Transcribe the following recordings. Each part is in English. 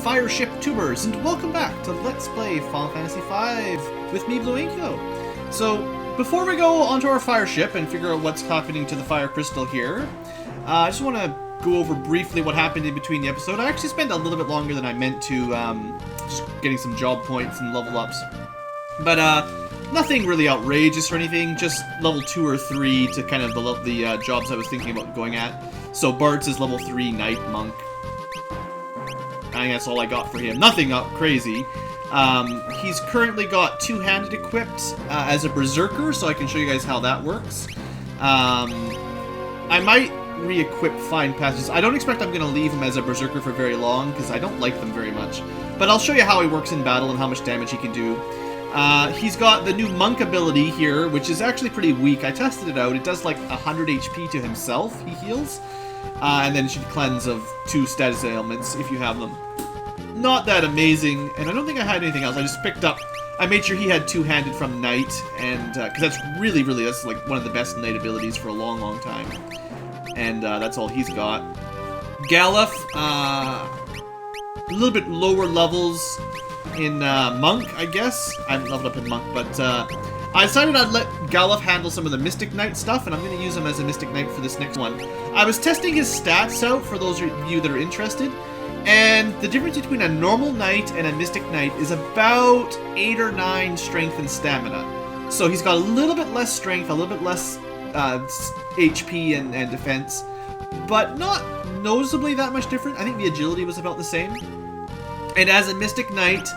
Fireship tubers, and welcome back to Let's Play Final Fantasy V with me, BlueAnkylo. So, before we go onto our Fireship and figure out what's happening to the Fire Crystal here, I just want to go over briefly what happened in between the episode. I actually spent a little bit longer than I meant to, just getting some job points and level ups. But, nothing really outrageous or anything, just level 2 or 3 to kind of the jobs I was thinking about going at. So Bart's is level 3 Knight Monk. I think that's all I got for him. Nothing up crazy. He's currently got two-handed equipped as a Berserker, so I can show you guys how that works. I might re-equip Fine Passages. I don't expect I'm going to leave him as a Berserker for very long, because I don't like them very much. But I'll show you how he works in battle and how much damage he can do. He's got the new Monk ability here, which is actually pretty weak. I tested it out. It does like 100 HP to himself, he heals. And then it should cleanse of 2 status ailments if you have them. Not that amazing, and I don't think I had anything else. I just picked up... I made sure he had two-handed from Knight, and... because that's really, that's like one of the best Knight abilities for a long, long time. And that's all he's got. Galuf, a little bit lower levels in Monk, I guess. I haven't leveled up in Monk, but I decided I'd let Galuf handle some of the Mystic Knight stuff, and I'm going to use him as a Mystic Knight for this next one. I was testing his stats out for those of you that are interested, and the difference between a normal Knight and a Mystic Knight is about 8 or 9 strength and stamina. So he's got a little bit less strength, a little bit less HP and defense, but not noticeably that much different. I think the agility was about the same. And as a Mystic Knight,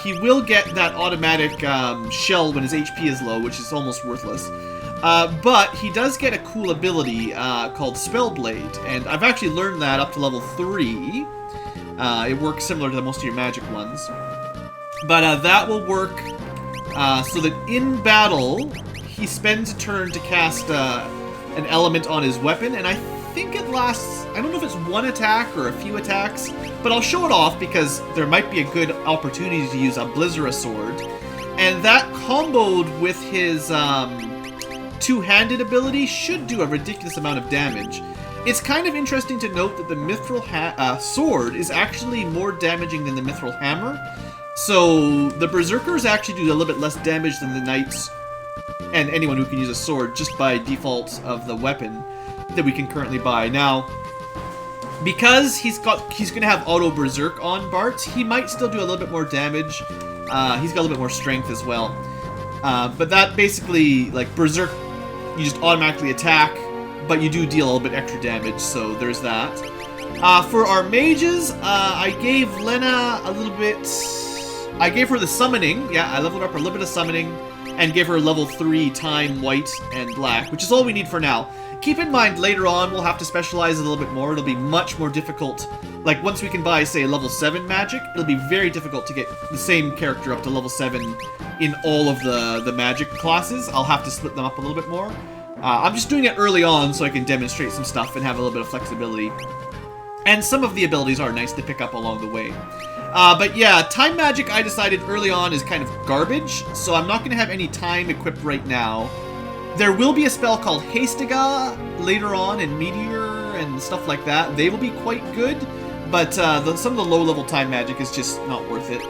he will get that automatic shell when his HP is low, which is almost worthless. But he does get a cool ability called Spellblade, and I've actually learned that up to level 3. It works similar to most of your magic ones. But that will work so that in battle, he spends a turn to cast an element on his weapon, and I think it lasts, I don't know if it's 1 attack or a few attacks, but I'll show it off because there might be a good opportunity to use a Blizzara sword. And that comboed with his two-handed ability should do a ridiculous amount of damage. It's kind of interesting to note that the Mithril sword is actually more damaging than the Mithril hammer. So the Berserkers actually do a little bit less damage than the Knights and anyone who can use a sword just by default of the weapon that we can currently buy. Now, because he's going to have auto Berserk on Bart, he might still do a little bit more damage. He's got a little bit more strength as well. But that basically, like Berserk, you just automatically attack, but you do deal a little bit extra damage, so there's that. For our mages, I gave Lena a little bit... I gave her the summoning. Yeah, I leveled up her a little bit of summoning and gave her level 3 time white and black, which is all we need for now. Keep in mind, later on, we'll have to specialize a little bit more. It'll be much more difficult. Like, once we can buy, say, level 7 magic, it'll be very difficult to get the same character up to level 7 in all of the magic classes. I'll have to split them up a little bit more. I'm just doing it early on so I can demonstrate some stuff and have a little bit of flexibility. And some of the abilities are nice to pick up along the way. But yeah, time magic I decided early on is kind of garbage, so I'm not going to have any time equipped right now. There will be a spell called Hastega later on, and Meteor and stuff like that. They will be quite good, but some of the low-level time magic is just not worth it.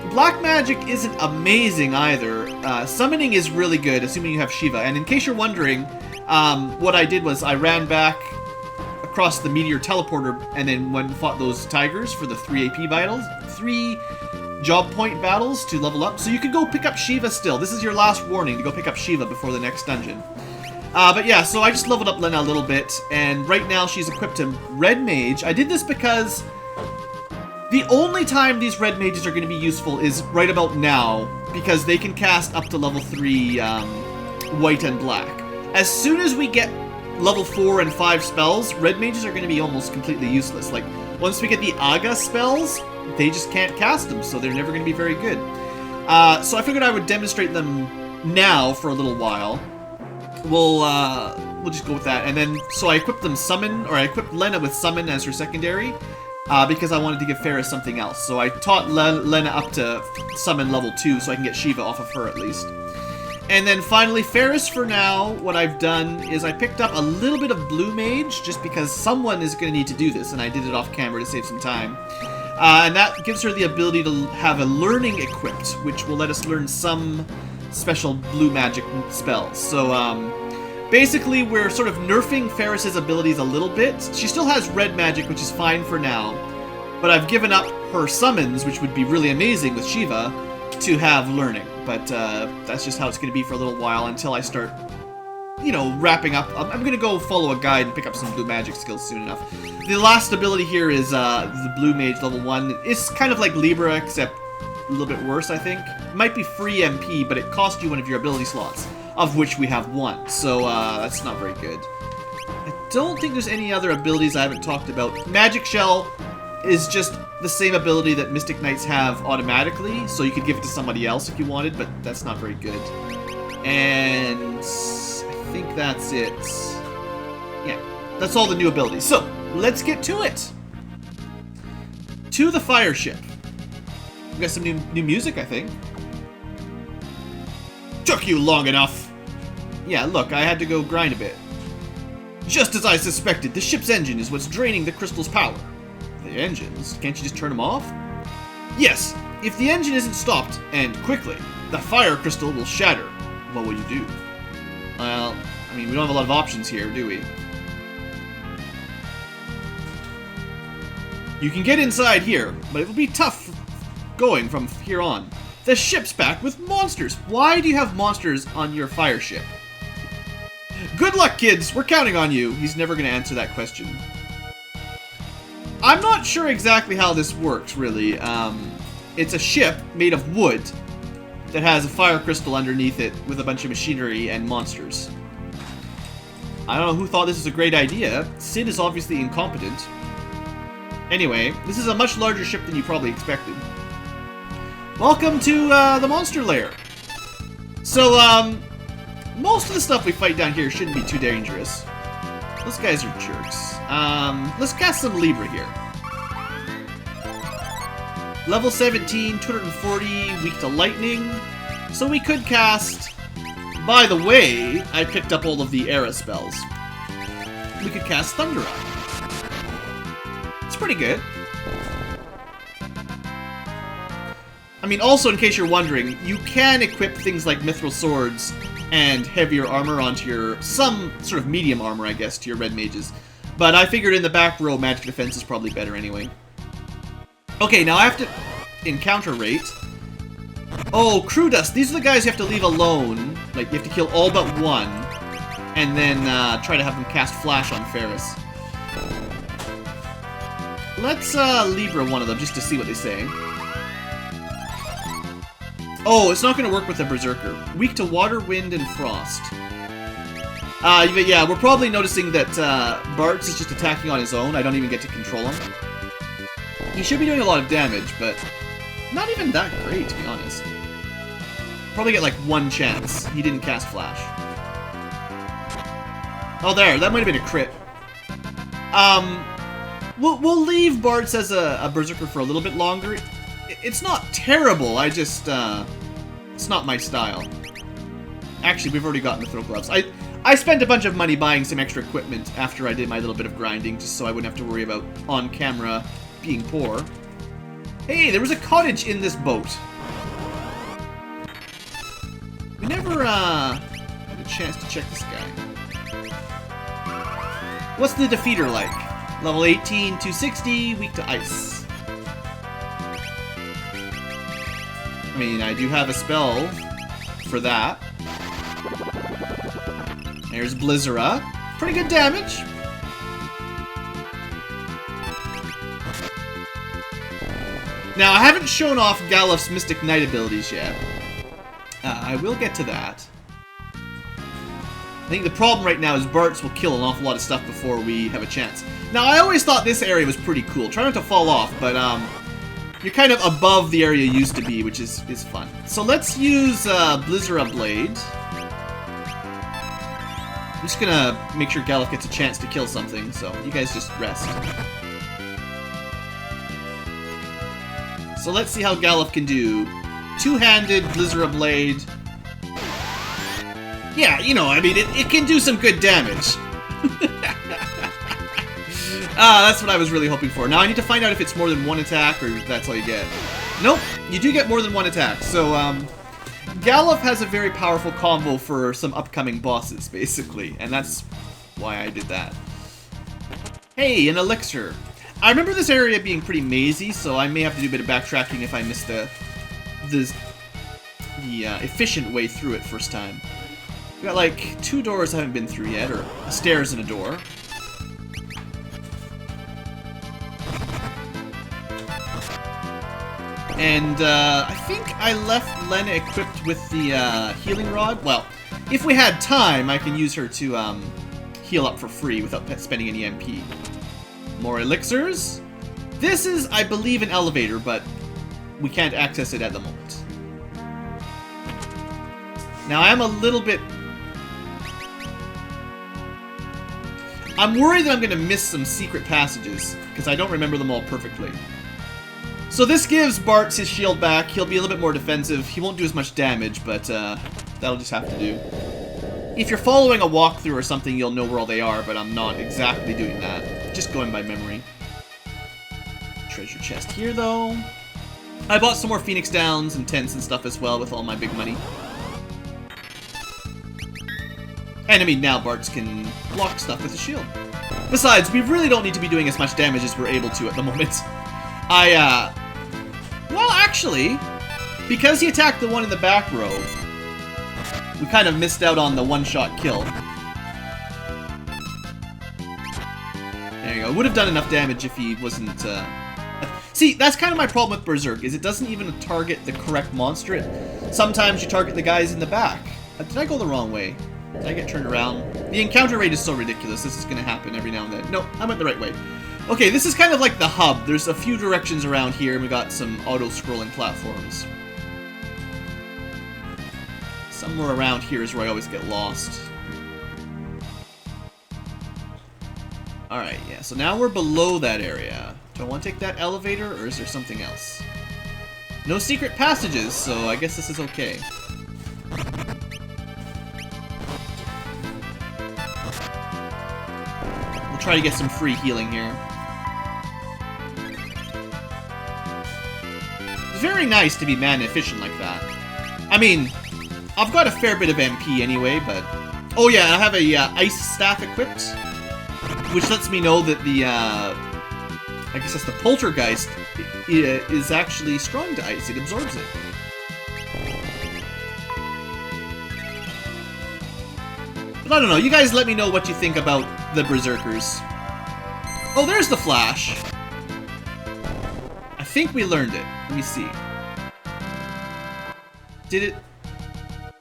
Black magic isn't amazing either. Summoning is really good, assuming you have Shiva. And in case you're wondering, what I did was I ran back across the Meteor teleporter and then went and fought those tigers for the 3 AP battles. 3 job point battles to level up, so you can go pick up Shiva still. This is your last warning to go pick up Shiva before the next dungeon. But yeah, so I just leveled up Lena a little bit, and right now she's equipped to Red Mage. I did this because the only time these Red Mages are going to be useful is right about now, because they can cast up to level 3 White and Black. As soon as we get level 4 and 5 spells, Red Mages are going to be almost completely useless. Like, once we get the Aga spells, they just can't cast them, so they're never going to be very good. So I figured I would demonstrate them now for a little while. We'll just go with that. And then, so I equipped them Summon, or I equipped Lena with Summon as her secondary, because I wanted to give Ferris something else. So I taught Lena up to Summon level 2, so I can get Shiva off of her at least. And then finally, Ferris for now, what I've done is I picked up a little bit of Blue Mage, just because someone is going to need to do this, and I did it off camera to save some time. And that gives her the ability to have a learning equipped, which will let us learn some special blue magic spells. So, basically, we're sort of nerfing Ferris's abilities a little bit. She still has red magic, which is fine for now. But I've given up her summons, which would be really amazing with Shiva, to have learning. But that's just how it's going to be for a little while until I start, you know, wrapping up. I'm going to go follow a guide and pick up some blue magic skills soon enough. The last ability here is the Blue Mage level 1. It's kind of like Libra, except a little bit worse, I think. It might be free MP, but it costs you one of your ability slots, of which we have one. So that's not very good. I don't think there's any other abilities I haven't talked about. Magic Shell is just the same ability that Mystic Knights have automatically, so you could give it to somebody else if you wanted, but that's not very good. And I think that's it. Yeah, that's all the new abilities. So, let's get to it! To the Fireship. We got some new music, I think. Took you long enough! Yeah, look, I had to go grind a bit. Just as I suspected, the ship's engine is what's draining the crystal's power. The engines? Can't you just turn them off? Yes, if the engine isn't stopped, and quickly, the fire crystal will shatter. What will you do? Well, I mean, we don't have a lot of options here, do we? You can get inside here, but it will be tough going from here on. The ship's packed with monsters. Why do you have monsters on your fire ship? Good luck, kids. We're counting on you. He's never going to answer that question. I'm not sure exactly how this works, really. It's a ship made of wood that has a fire crystal underneath it with a bunch of machinery and monsters. I don't know who thought this was a great idea. Sid is obviously incompetent. Anyway, this is a much larger ship than you probably expected. Welcome to the Monster Lair. So, most of the stuff we fight down here shouldn't be too dangerous. Those guys are jerks. Let's cast some Libra here. Level 17, 240, weak to lightning. So we could cast... By the way, I picked up all of the Era spells. We could cast Thunder Up. It's pretty good. I mean, also, in case you're wondering, you can equip things like Mithril Swords and heavier armor onto your... some sort of medium armor, I guess, to your red mages. But I figured in the back row, magic defense is probably better anyway. Okay, now I have to... encounter rate. Oh, crew dust. These are the guys you have to leave alone. Like, you have to kill all but one. And then try to have them cast Flash on Ferris. Let's Libra one of them just to see what they say. Oh, it's not going to work with a Berserker. Weak to water, wind, and frost. But yeah, we're probably noticing that Bartz is just attacking on his own. I don't even get to control him. He should be doing a lot of damage, but not even that great, to be honest. Probably get like one chance. He didn't cast Flash. Oh, there. That might have been a crit. We'll leave Bartz as a Berserker for a little bit longer. It's not terrible. I just, it's not my style. Actually, we've already gotten the throw gloves. I spent a bunch of money buying some extra equipment after I did my little bit of grinding, just so I wouldn't have to worry about on-camera being poor. Hey, there was a cottage in this boat. We never, had a chance to check this guy. What's the defeater like? Level 18, 260, weak to ice. I mean, I do have a spell for that. There's Blizzara. Pretty good damage. Now, I haven't shown off Galuf's Mystic Knight abilities yet. I will get to that. I think the problem right now is Bartz will kill an awful lot of stuff before we have a chance. Now, I always thought this area was pretty cool. Try not to fall off, but you're kind of above the area you used to be, which is fun. So let's use Blizzara Blade. I'm just gonna make sure Galuf gets a chance to kill something, so you guys just rest. So let's see how Galuf can do. Two-handed Blizzara Blade. Yeah, you know, I mean, it can do some good damage. Ah, that's what I was really hoping for. Now I need to find out if it's more than one attack or that's all you get. Nope, you do get more than one attack. So, Galuf has a very powerful combo for some upcoming bosses, basically. And that's why I did that. Hey, an elixir. I remember this area being pretty mazy, so I may have to do a bit of backtracking if I miss the efficient way through it first time. We got like 2 doors I haven't been through yet, or stairs and a door. And I think I left Lena equipped with the healing rod. Well, if we had time, I can use her to heal up for free without spending any MP. More elixirs. This is, I believe, an elevator, but we can't access it at the moment. Now, I am a little bit... I'm worried that I'm going to miss some secret passages, because I don't remember them all perfectly. So this gives Bart his shield back. He'll be a little bit more defensive. He won't do as much damage, but that'll just have to do. If you're following a walkthrough or something, you'll know where all they are, but I'm not exactly doing that. Just going by memory. Treasure chest here, though. I bought some more Phoenix Downs and tents and stuff as well with all my big money. And I mean, now Bart's can block stuff with a shield. Besides, we really don't need to be doing as much damage as we're able to at the moment. Well, actually, because he attacked the one in the back row, we kind of missed out on the one-shot kill. There you go. Would have done enough damage if he wasn't, See, that's kind of my problem with Berserk, is it doesn't even target the correct monster. Sometimes you target the guys in the back. Did I go the wrong way? Did I get turned around? The encounter rate is so ridiculous. This is going to happen every now and then. No, I went the right way. Okay, this is kind of like the hub. There's a few directions around here, and we got some auto-scrolling platforms. Somewhere around here is where I always get lost. Alright, yeah, so now we're below that area. Do I want to take that elevator, or is there something else? No secret passages, so I guess this is okay. We'll try to get some free healing here. It's very nice to be mana efficient like that. I mean, I've got a fair bit of MP anyway, but... Oh yeah, I have a ice staff equipped, which lets me know that the, I guess that's the poltergeist, is actually strong to ice. It absorbs it. But I don't know, you guys let me know what you think about the Berserkers. Oh, there's the flash! I think we learned it. Let me see. Did it...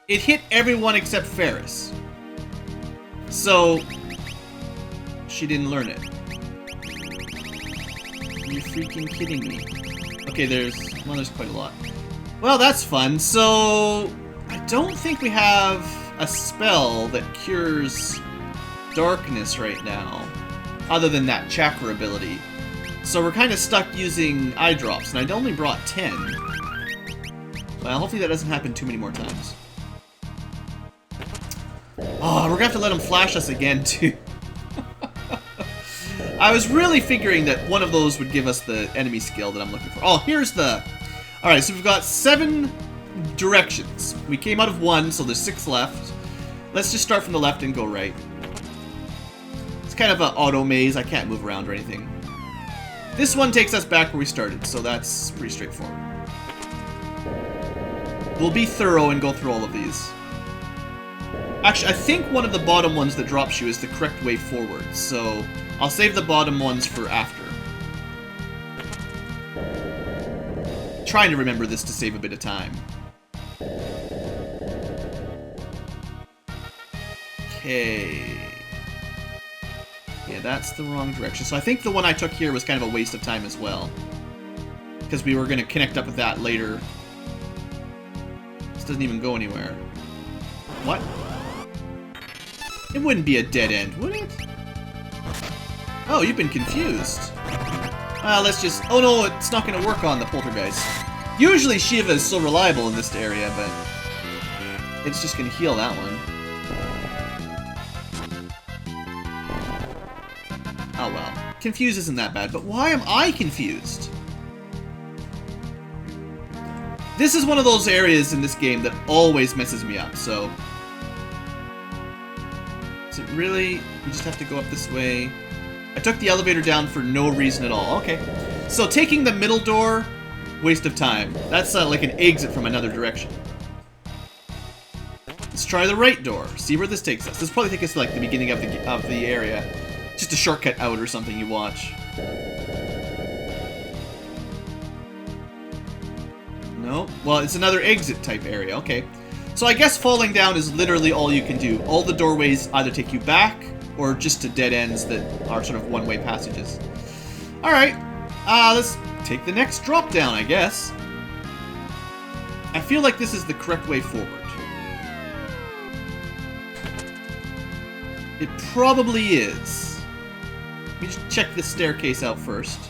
It hit everyone except Ferris. So... she didn't learn it. You're freaking kidding me. Okay, there's quite a lot. Well, that's fun. So... I don't think we have a spell that cures darkness right now, other than that chakra ability. So we're kind of stuck using eye drops, and I only brought 10. Well, hopefully that doesn't happen too many more times. Oh, we're gonna have to let him flash us again, too. I was really figuring that one of those would give us the enemy skill that I'm looking for. Oh, here's the... Alright, so we've got 7 directions. We came out of 1, so there's 6 left. Let's just start from the left and go right. It's kind of an auto maze. I can't move around or anything. This one takes us back where we started, so that's pretty straightforward. We'll be thorough and go through all of these. Actually, I think one of the bottom ones that drops you is the correct way forward, so I'll save the bottom ones for after. Trying to remember this to save a bit of time. Okay. Yeah, that's the wrong direction. So I think the one I took here was kind of a waste of time as well, because we were going to connect up with that later. This doesn't even go anywhere. What? It wouldn't be a dead end, would it? Oh, you've been confused. Let's just... Oh no, it's not going to work on the poltergeist. Usually Shiva is so reliable in this area, but it's just going to heal that one. Oh well. confused isn't that bad, but why am I confused? This is one of those areas in this game that always messes me up, so... Is it really... You just have to go up this way. I took the elevator down for no reason at all. Okay. So taking the middle door, waste of time. That's like an exit from another direction. Let's try the right door. See where this takes us. This will probably take us to like the beginning of the area. Just a shortcut out or something you watch. No? Well, it's another exit type area. Okay. So I guess falling down is literally all you can do. All the doorways either take you back or just to dead ends that are sort of one-way passages. Alright. Let's take the next drop down, I guess. I feel like this is the correct way forward. It probably is. Let me just check this staircase out first.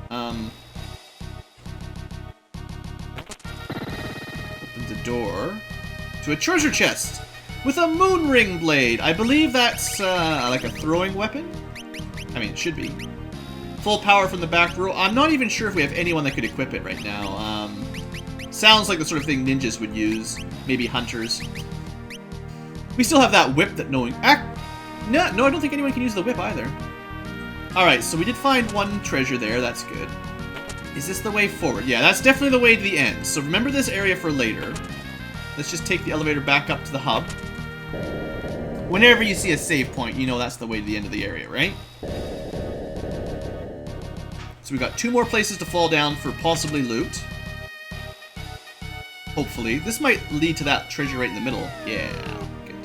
Opens the door to a treasure chest with a moon ring blade. I believe that's like a throwing weapon. I mean, it should be. Full power from the back row. I'm not even sure if we have anyone that could equip it right now. Sounds like the sort of thing ninjas would use. Maybe hunters. We still have that whip that knowing... No, I don't think anyone can use the whip either. Alright, so we did find one treasure there. That's good. Is this the way forward? Yeah, that's definitely the way to the end. So remember this area for later. Let's just take the elevator back up to the hub. Whenever you see a save point, you know that's the way to the end of the area, right? So we've got 2 more places to fall down for possibly loot. Hopefully. This might lead to that treasure right in the middle. Yeah. Good.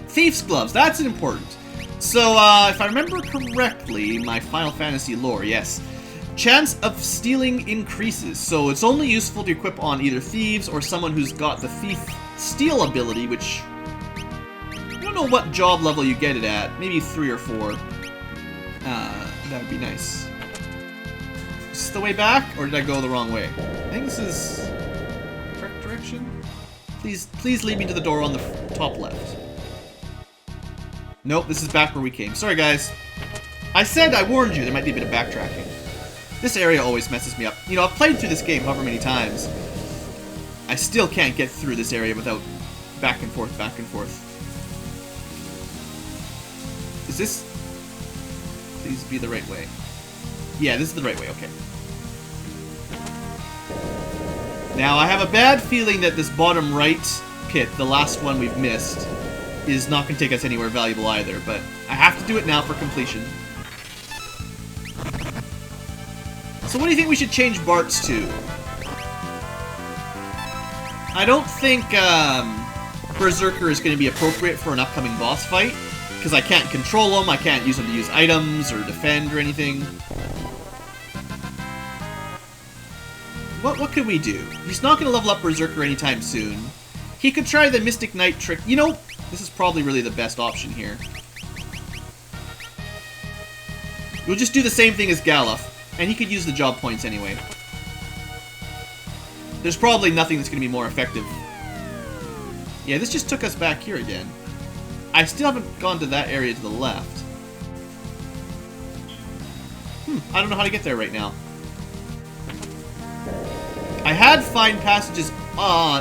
Thief's gloves. That's important. So, if I remember correctly, my Final Fantasy lore, yes. Chance of stealing increases. So it's only useful to equip on either thieves or someone who's got the thief steal ability, which... I don't know what job level you get it at. Maybe 3 or 4. That would be nice. Is this the way back, or did I go the wrong way? I think this is the correct direction. Please lead me to the door on the top left. Nope, this is back where we came. Sorry, guys. I warned you, there might be a bit of backtracking. This area always messes me up. You know, I've played through this game however many times. I still can't get through this area without back and forth, back and forth. Is this... Please be the right way. Yeah, this is the right way, okay. Now, I have a bad feeling that this bottom right pit, the last one we've missed, is not going to take us anywhere valuable either, but I have to do it now for completion. So what do you think we should change Bart's to? I don't think Berserker is going to be appropriate for an upcoming boss fight, because I can't control him, I can't use him to use items or defend or anything. What could we do? He's not going to level up Berserker anytime soon. He could try the Mystic Knight trick. You know, this is probably really the best option here. We'll just do the same thing as Galuf, and he could use the job points anyway. There's probably nothing that's going to be more effective. Yeah, this just took us back here again. I still haven't gone to that area to the left. I don't know how to get there right now. I had find passages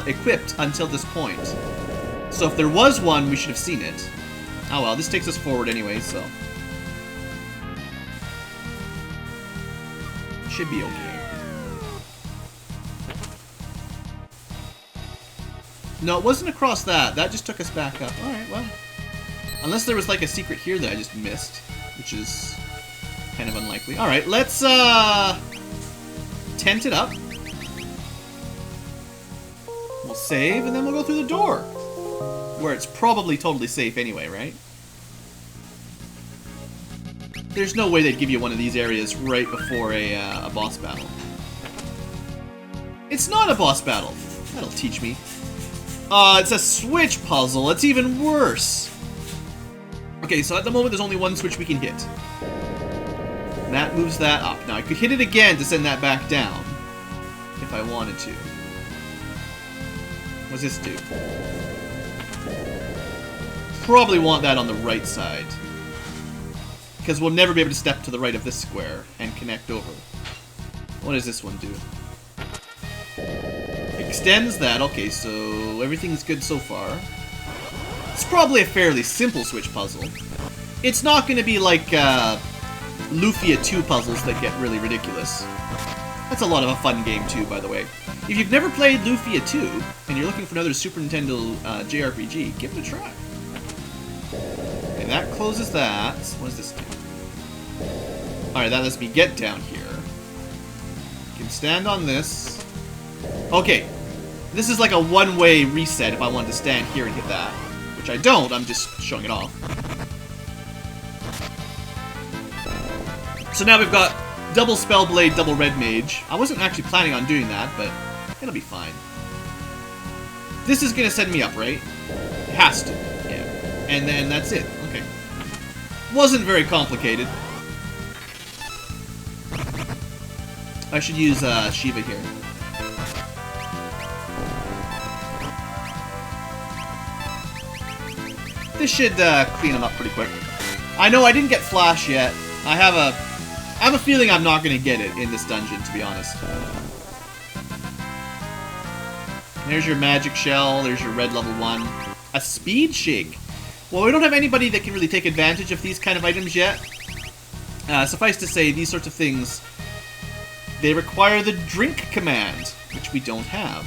equipped until this point. So if there was one, we should have seen it. Oh well, this takes us forward anyway, so... Should be okay. No, it wasn't across that. That just took us back up. Alright, well... Unless there was like a secret here that I just missed, which is kind of unlikely. Alright, let's tent it up. We'll save, and then we'll go through the door. Where it's probably totally safe anyway, right? There's no way they'd give you one of these areas right before a boss battle. It's not a boss battle. That'll teach me. It's a switch puzzle. It's even worse. Okay, so at the moment there's only one switch we can hit. And that moves that up. Now I could hit it again to send that back down. If I wanted to. What's this do? Probably want that on the right side. Because we'll never be able to step to the right of this square and connect over. What does this one do? Extends that. Okay, so everything's good so far. It's probably a fairly simple switch puzzle. It's not going to be like Lufia 2 puzzles that get really ridiculous. That's a lot of a fun game too, by the way. If you've never played Lufia 2, and you're looking for another Super Nintendo JRPG, give it a try. Okay, that closes that. What does this do? Alright, that lets me get down here. I can stand on this. Okay, this is like a one-way reset if I wanted to stand here and hit that. Which I don't, I'm just showing it off. So now we've got double Spellblade, double Red Mage. I wasn't actually planning on doing that, but it'll be fine. This is gonna send me up, right? It has to, yeah. And then that's it, okay. Wasn't very complicated. I should use Shiva here. This should clean him up pretty quick. I know I didn't get Flash yet. I have a feeling I'm not going to get it in this dungeon, to be honest. There's your magic shell. There's your red level 1. A speed shake. Well, we don't have anybody that can really take advantage of these kind of items yet. Suffice to say, these sorts of things, they require the drink command, which we don't have.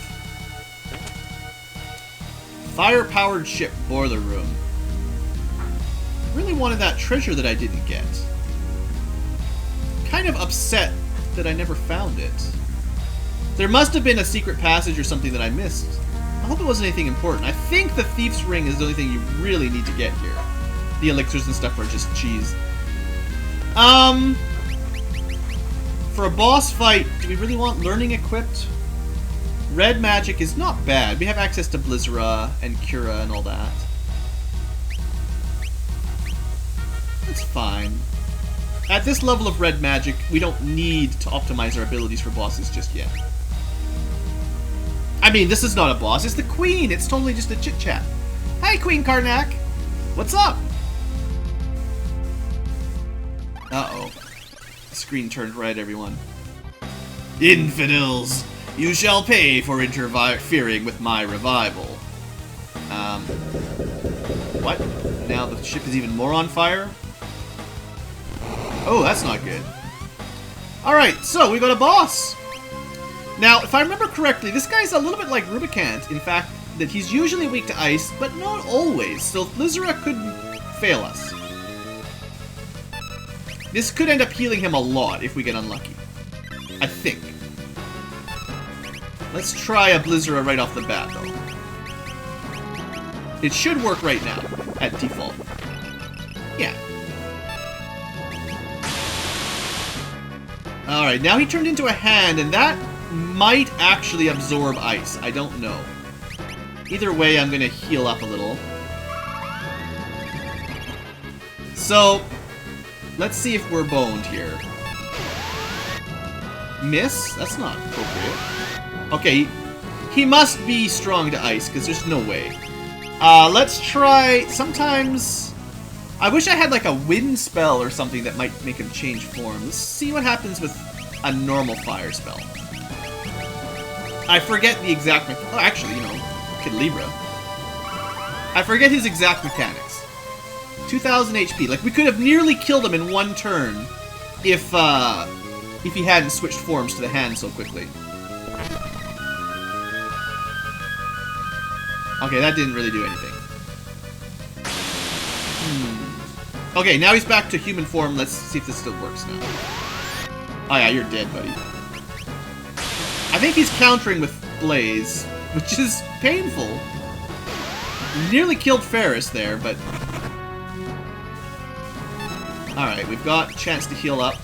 Fire-powered ship boiler room. Really wanted that treasure that I didn't get. Kind of upset that I never found it. There must have been a secret passage or something that I missed. I hope it wasn't anything important. I think the Thief's Ring is the only thing you really need to get here. The elixirs and stuff are just cheese. For a boss fight, do we really want learning equipped? Red magic is not bad. We have access to Blizzara and Cura and all that. That's fine. At this level of red magic, we don't need to optimize our abilities for bosses just yet. I mean, this is not a boss, it's the Queen! It's totally just a chit-chat. Hi, Queen Karnak! What's up? Uh-oh. The screen turned red, everyone. Infidels! You shall pay for interfering with my revival. What? Now the ship is even more on fire? Oh, that's not good. Alright, so we got a boss! Now, if I remember correctly, this guy's a little bit like Rubicant, in fact, that he's usually weak to ice, but not always, so Blizzara could fail us. This could end up healing him a lot if we get unlucky. I think. Let's try a Blizzara right off the bat, though. It should work right now, at default. Yeah. Alright, now he turned into a hand, and that might actually absorb ice. I don't know. Either way, I'm gonna heal up a little. So, let's see if we're boned here. Miss? That's not appropriate. Okay, he must be strong to ice, because there's no way. Let's try... Sometimes... I wish I had like a wind spell or something that might make him change form. Let's see what happens with a normal fire spell. I forget the exact... Oh, actually, you know, Kid Libra. I forget his exact mechanics. 2,000 HP. Like, we could have nearly killed him in one turn if he hadn't switched forms to the hand so quickly. Okay, that didn't really do anything. Okay, now he's back to human form. Let's see if this still works now. Oh yeah, you're dead, buddy. I think he's countering with Blaze, which is painful. Nearly killed Ferris there, but... Alright, we've got a chance to heal up.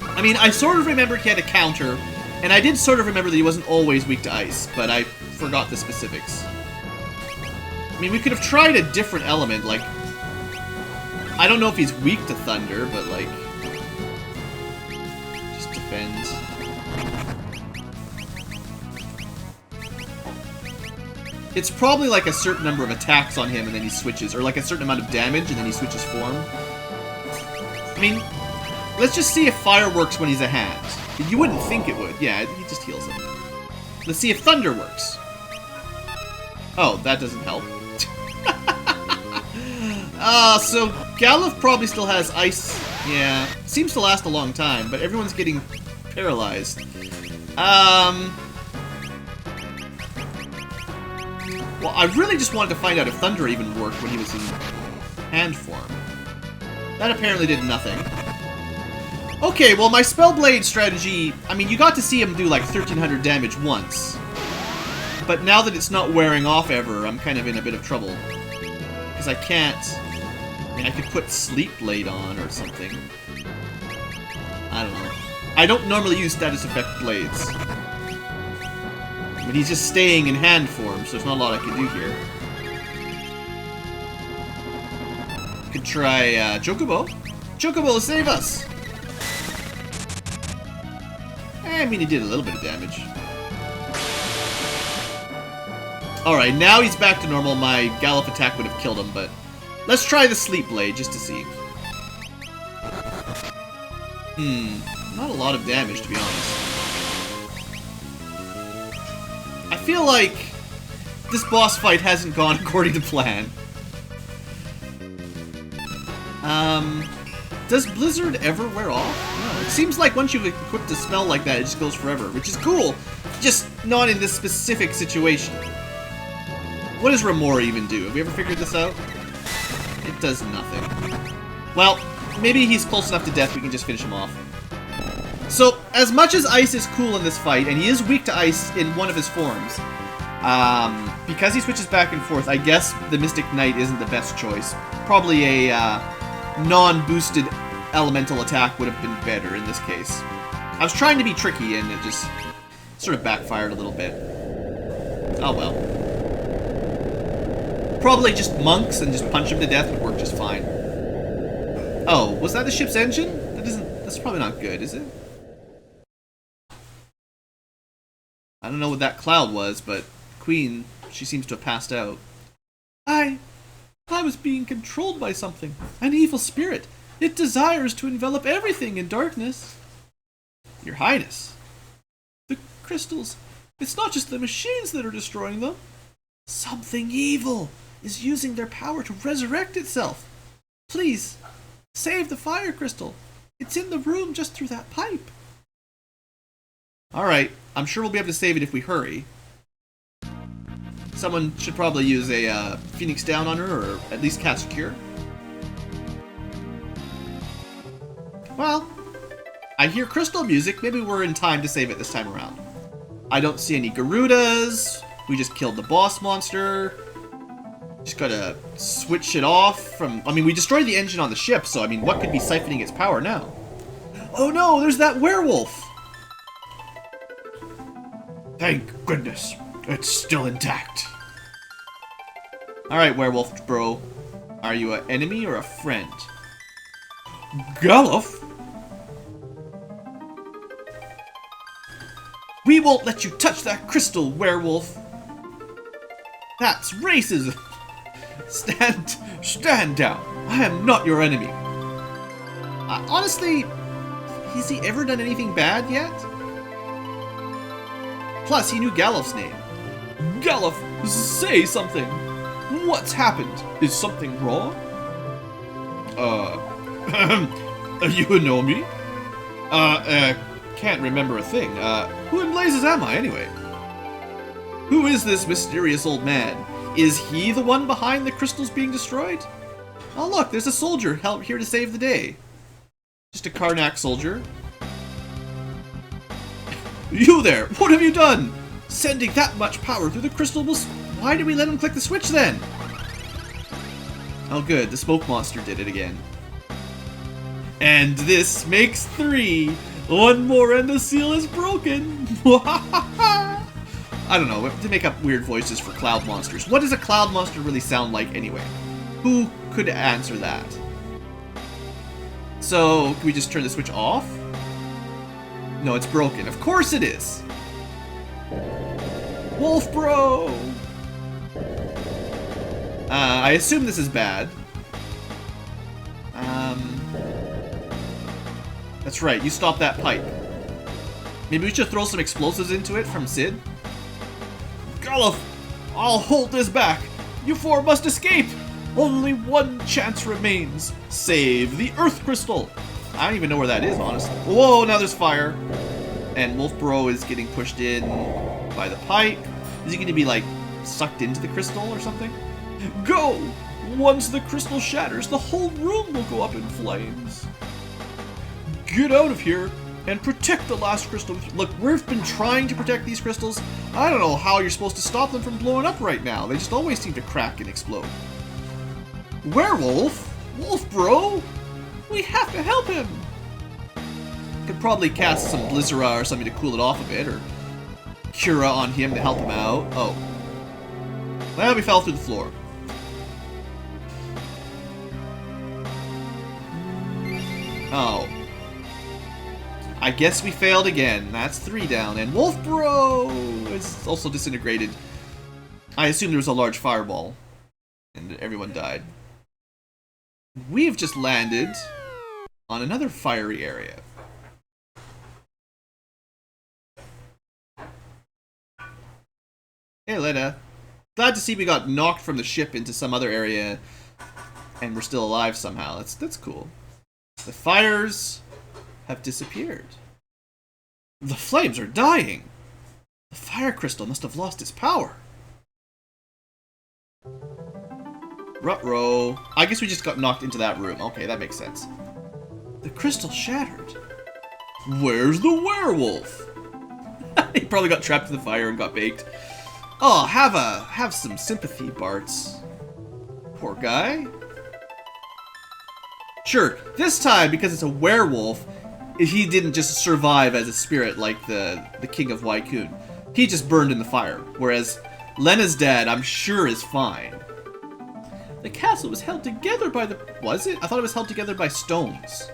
I mean, I sort of remembered he had a counter, and I did sort of remember that he wasn't always weak to ice, but I forgot the specifics. I mean, we could have tried a different element, like... I don't know if he's weak to thunder, but like... Just defends. It's probably like a certain number of attacks on him and then he switches, or like a certain amount of damage and then he switches form. mean, let's just see if fire works when he's a hand. You wouldn't think it would. Yeah, he just heals him. Let's see if thunder works. Oh, that doesn't help. So Galuf probably still has ice. Yeah, seems to last a long time, but everyone's getting paralyzed. Well, I really just wanted to find out if thunder even worked when he was in hand form. That apparently did nothing. Okay, well, my Spellblade strategy... I mean, you got to see him do like 1,300 damage once. But now that it's not wearing off ever, I'm kind of in a bit of trouble. Because I can't... I mean, I could put Sleep Blade on or something. I don't know. I don't normally use status effect blades. But he's just staying in hand form, so there's not a lot I can do here. Could try Chocobo. Chocobo, save us! I mean, he did a little bit of damage. Alright, now he's back to normal. My Gallop attack would have killed him, but... let's try the Sleep Blade, just to see. Not a lot of damage, to be honest. I feel like this boss fight hasn't gone according to plan. Does Blizzard ever wear off? No. It seems like once you've equipped a spell like that, it just goes forever, which is cool. Just not in this specific situation. What does Remora even do? Have we ever figured this out? It does nothing. Well, maybe he's close enough to death we can just finish him off. So, as much as ice is cool in this fight, and he is weak to ice in one of his forms, because he switches back and forth, I guess the Mystic Knight isn't the best choice. Probably a non-boosted elemental attack would have been better in this case. I was trying to be tricky, and it just sort of backfired a little bit. Oh well. Probably just monks and just punch him to death would work just fine. Oh, was that the ship's engine? That's probably not good, is it? I don't know what that cloud was, but Queen, she seems to have passed out. I was being controlled by something. An evil spirit. It desires to envelop everything in darkness. Your Highness. The crystals. It's not just the machines that are destroying them. Something evil is using their power to resurrect itself. Please, save the fire crystal. It's in the room just through that pipe. Alright, I'm sure we'll be able to save it if we hurry. Someone should probably use a Phoenix Down on her, or at least cast Cure. Well, I hear crystal music. Maybe we're in time to save it this time around. I don't see any Garudas. We just killed the boss monster. Just gotta switch it off from... I mean, we destroyed the engine on the ship, so I mean, what could be siphoning its power now? Oh no, there's that werewolf! Thank goodness, it's still intact. Alright, werewolf bro. Are you an enemy or a friend? Galuf? We won't let you touch that crystal, werewolf. That's racism. Stand down. I am not your enemy. Honestly, has he ever done anything bad yet? Plus, he knew Galuf's name. Galuf, say something. What's happened? Is something wrong? You know me? Can't remember a thing. Who in blazes am I, anyway? Who is this mysterious old man? Is he the one behind the crystals being destroyed? Oh look, there's a soldier here to save the day. Just a Karnak soldier. You there! What have you done? Sending that much power through the crystal will... Why did we let him click the switch then? Oh good, the smoke monster did it again. And this makes 3. One more and the seal is broken. I don't know, we have to make up weird voices for cloud monsters. What does a cloud monster really sound like anyway? Who could answer that? So, can we just turn the switch off? No, it's broken. Of course it is! Wolf Bro! I assume this is bad. That's right, you stop that pipe. Maybe we should throw some explosives into it from Sid? Goluf, I'll hold this back. You four must escape. Only one chance remains. Save the Earth Crystal. I don't even know where that is, honestly. Whoa, now there's fire. And Wolf Bro is getting pushed in by the pipe. Is he going to be, like, sucked into the crystal or something? Go! Once the crystal shatters, the whole room will go up in flames. Get out of here and protect the last crystal. Look, we've been trying to protect these crystals. I don't know how you're supposed to stop them from blowing up right now. They just always seem to crack and explode. Werewolf? Wolf Bro? We have to help him. Could probably cast some Blizzara or something to cool it off a bit, or Cura on him to help him out. Oh. Well, we fell through the floor. Oh. I guess we failed again. That's 3 down. And Wolf Bro is also disintegrated. I assume there was a large fireball. And everyone died. We've just landed on another fiery area. Hey, Lena. Glad to see we got knocked from the ship into some other area and we're still alive somehow. That's cool. The fires have disappeared. The flames are dying. The fire crystal must have lost its power. Ruh-roh. I guess we just got knocked into that room. Okay, that makes sense. The crystal shattered. Where's the werewolf? He probably got trapped in the fire and got baked. Oh, have some sympathy, Bartz. Poor guy. Sure, this time, because it's a werewolf, he didn't just survive as a spirit like the King of Wycoon. He just burned in the fire. Whereas Lena's dad, I'm sure, is fine. The castle was held together by the... Was it? I thought it was held together by stones.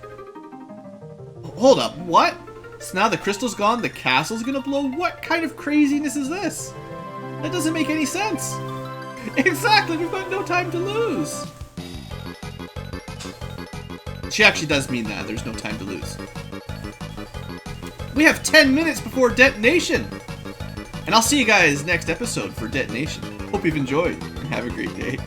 Hold up, what? So now the crystal's gone, the castle's gonna blow? What kind of craziness is this? That doesn't make any sense. Exactly, we've got no time to lose. She actually does mean that. There's no time to lose. We have 10 minutes before detonation. And I'll see you guys next episode for detonation. Hope you've enjoyed and have a great day.